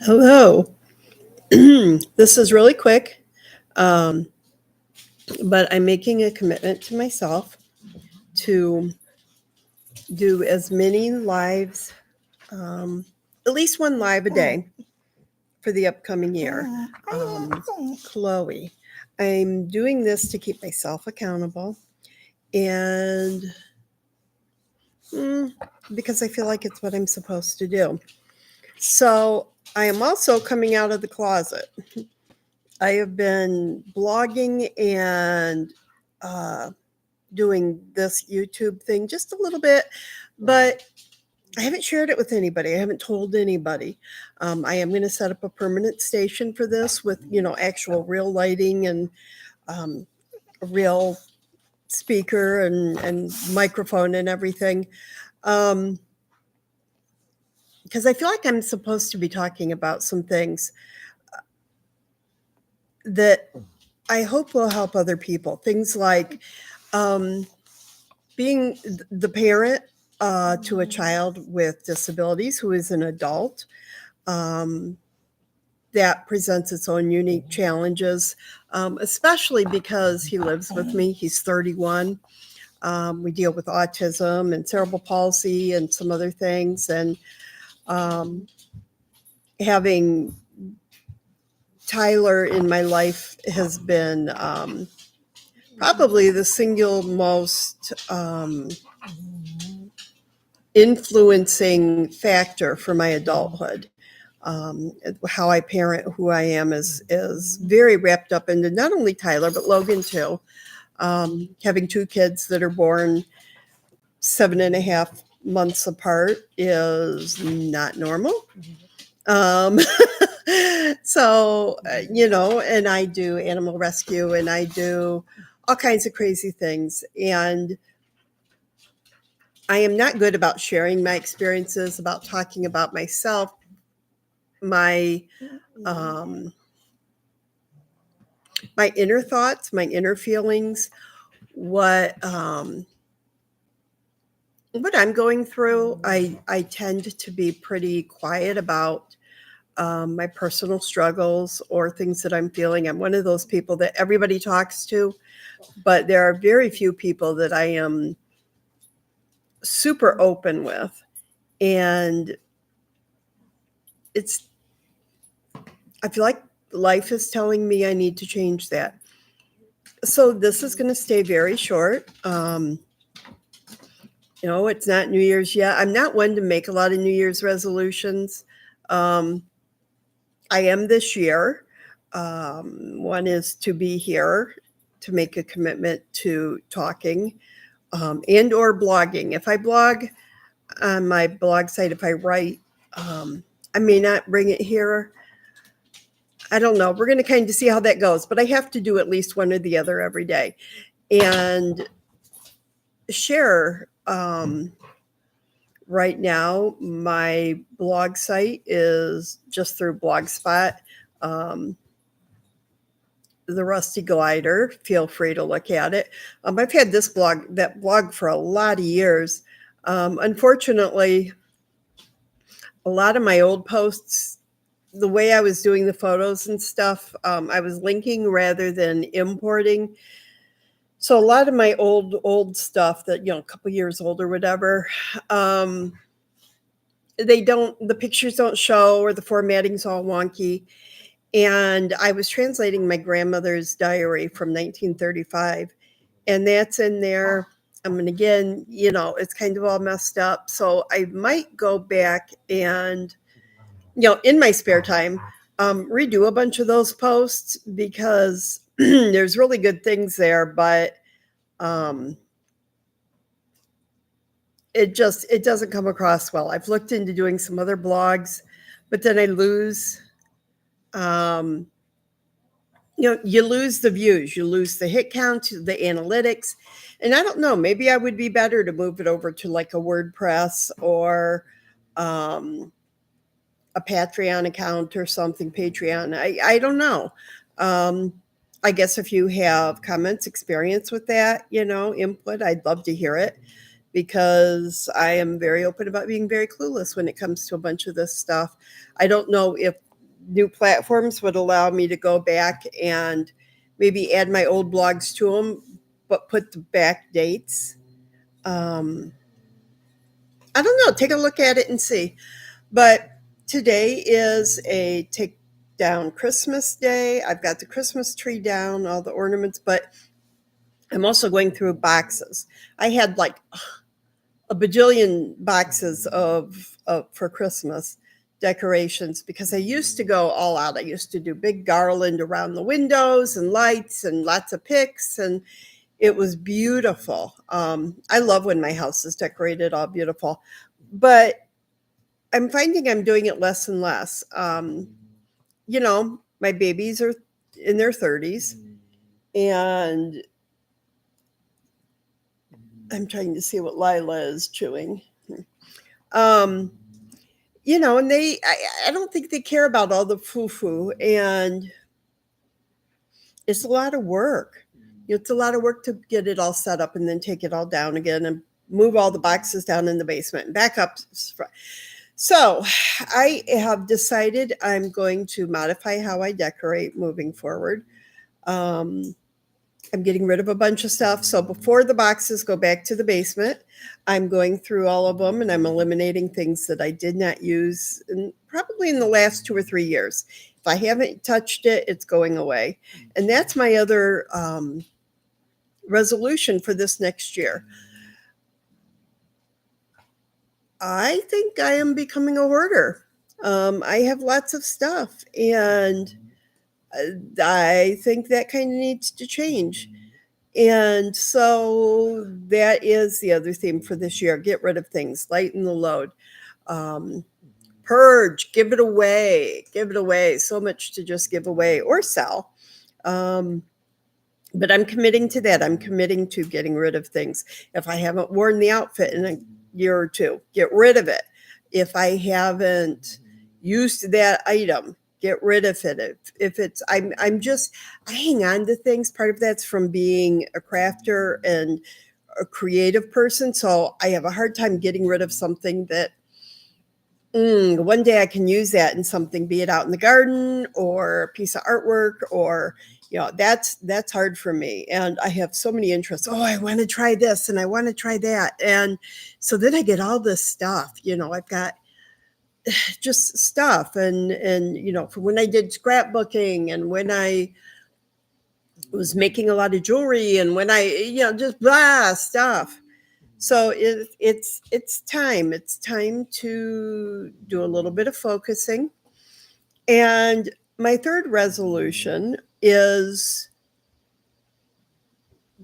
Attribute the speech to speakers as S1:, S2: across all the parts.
S1: Hello. This is really quick, um, but I'm making a commitment to myself to do as many lives, um, at least one live a day for the upcoming year. Chloe, I'm doing this to keep myself accountable and because I feel like it's what I'm supposed to do. So I am also coming out of the closet. I have been blogging and doing this YouTube thing just a little bit, but I haven't shared it with anybody. I haven't told anybody. I am going to set up a permanent station for this with, actual real lighting and a real speaker and microphone and everything. Because I feel like I'm supposed to be talking about some things that I hope will help other people. Things like being the parent to a child with disabilities who is an adult. That presents its own unique challenges, especially because he lives with me. He's 31. We deal with autism and cerebral palsy and some other things. And having Tyler in my life has been probably the single most influencing factor for my adulthood. How I parent, who I am, is very wrapped up into not only Tyler but Logan too. Having two kids that are born 7.5 months apart is not normal. So and I do animal rescue and I do all kinds of crazy things, and I am not good about sharing my experiences, about talking about myself, my my inner thoughts, my inner feelings, what I'm going through. I tend to be pretty quiet about my personal struggles or things that I'm feeling. I'm one of those people that everybody talks to, but there are very few people that I am super open with. And I feel like life is telling me I need to change that. So this is going to stay very short. It's not New Year's yet. I'm not one to make a lot of New Year's resolutions. I am this year. One is to be here, to make a commitment to talking and or blogging. If I blog on my blog site, if I write, I may not bring it here. I don't know. We're going to kind of see how that goes, but I have to do at least one or the other every day and share. Right now, my blog site is just through Blogspot. The Rusty Glider. Feel free to look at it. I've had that blog for a lot of years. Unfortunately, a lot of my old posts, the way I was doing the photos and stuff, I was linking rather than importing. So a lot of my old stuff that, a couple years old or whatever, the pictures don't show or the formatting's all wonky. And I was translating my grandmother's diary from 1935, and that's in there. And again, it's kind of all messed up. So I might go back and, in my spare time, redo a bunch of those posts because there's really good things there, but it doesn't come across well. I've looked into doing some other blogs, but then I lose you lose the views, you lose the hit count, the analytics. And I don't know, maybe I would be better to move it over to like a WordPress or a Patreon account or something, Patreon. I don't know. I guess if you have comments, experience with that, input, I'd love to hear it because I am very open about being very clueless when it comes to a bunch of this stuff. I don't know if new platforms would allow me to go back and maybe add my old blogs to them, but put the back dates. I don't know. Take a look at it and see. But today is a take down Christmas day. I've got the Christmas tree down, all the ornaments, but I'm also going through boxes. I had like a bajillion boxes of for Christmas decorations because I used to go all out. I used to do big garland around the windows and lights and lots of pics, and it was beautiful. I love when my house is decorated all beautiful, but I'm finding I'm doing it less and less. My babies are in their 30s, and I'm trying to see what Lila is chewing. And I don't think they care about all the foo-foo, and it's a lot of work. It's a lot of work to get it all set up and then take it all down again and move all the boxes down in the basement and back up. So I have decided I'm going to modify how I decorate moving forward. I'm getting rid of a bunch of stuff. So before the boxes go back to the basement, I'm going through all of them and I'm eliminating things that I did not use probably in the last 2 or 3 years. If I haven't touched it, it's going away. And that's my other resolution for this next year. I think I am becoming a hoarder. I have lots of stuff, and I think that kind of needs to change. And so that is the other theme for this year. Get rid of things, lighten the load, purge, give it away. So much to just give away or sell. But I'm committing to that. I'm committing to getting rid of things. If I haven't worn the outfit in a year or two, get rid of it. If I haven't used that item, get rid of it. If it's, I hang on to things. Part of that's from being a crafter and a creative person. So I have a hard time getting rid of something that one day I can use that in something, be it out in the garden or a piece of artwork, or that's hard for me. And I have so many interests. Oh, I want to try this and I want to try that. And so then I get all this stuff. I've got just stuff and from when I did scrapbooking and when I was making a lot of jewelry and when I just blah stuff. So it's time to do a little bit of focusing. And my third resolution is,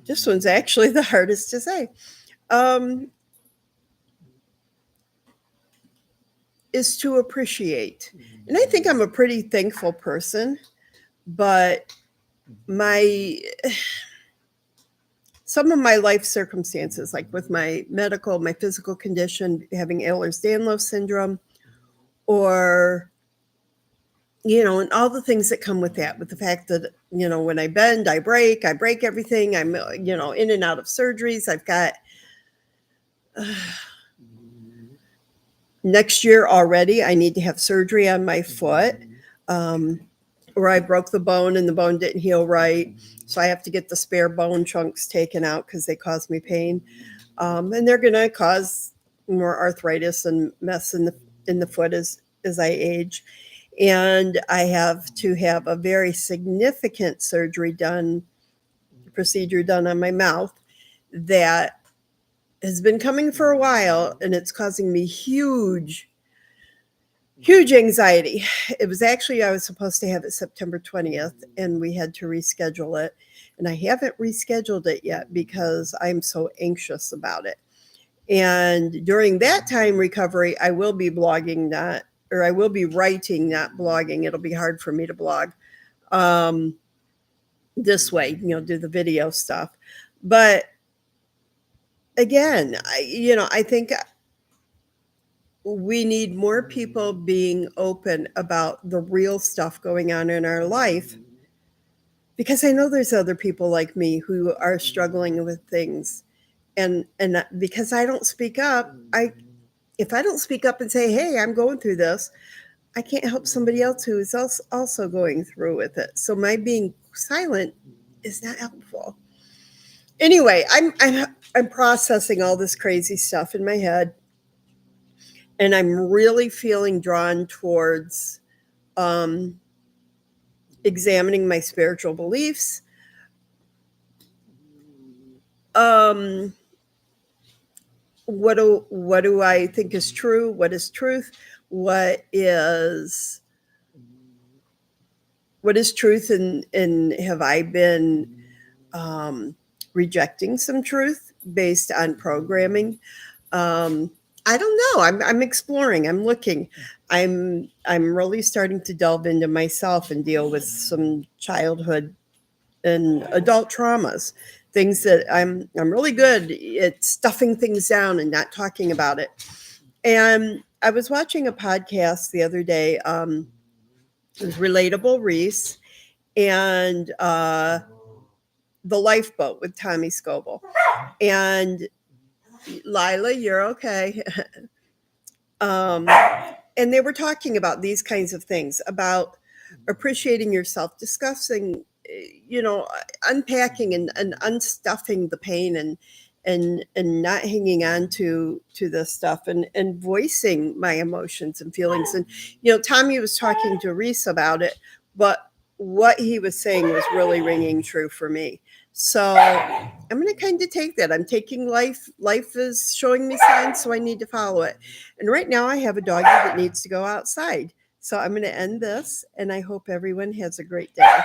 S1: this one's actually the hardest to say, is to appreciate. And I think I'm a pretty thankful person, but some of my life circumstances, like with my physical condition, having Ehlers-Danlos syndrome, or and all the things that come with that, with the fact that when I bend, I break everything. I'm in and out of surgeries. I've got next year already, I need to have surgery on my foot, where I broke the bone and the bone didn't heal right. So I have to get the spare bone chunks taken out because they cause me pain. And they're going to cause more arthritis and mess in the foot as I age. And I have to have a very significant procedure done on my mouth that has been coming for a while, and it's causing me huge anxiety. It was actually, I was supposed to have it September 20th, and we had to reschedule it. And I haven't rescheduled it yet because I'm so anxious about it. And during that time recovery, I will be blogging, I will be writing, not blogging. It'll be hard for me to blog this way, do the video stuff. But again, I think we need more people being open about the real stuff going on in our life, because I know there's other people like me who are struggling with things. And because I don't speak up, if I don't speak up and say, hey, I'm going through this, I can't help somebody else who is also going through with it. So my being silent is not helpful. Anyway, I'm processing all this crazy stuff in my head, and I'm really feeling drawn towards um, examining my spiritual beliefs. Um, what do I think is true? What is truth? What is truth? And have I been um, rejecting some truth based on programming? Um, I don't know. I'm exploring. I'm looking. I'm really starting to delve into myself and deal with some childhood and adult traumas, things that I'm really good at stuffing things down and not talking about it. And I was watching a podcast the other day. It was Relatable Reese and The Lifeboat with Tommy Scoble. And Lila, you're okay. um, and they were talking about these kinds of things, about appreciating yourself, discussing, unpacking and unstuffing the pain, and not hanging on to this stuff, and voicing my emotions and feelings. And Tommy was talking to Reese about it, but what he was saying was really ringing true for me. So I'm going to kind of take that. I'm taking life is showing me signs, so I need to follow it. And right now I have a doggy that needs to go outside. So I'm going to end this, and I hope everyone has a great day.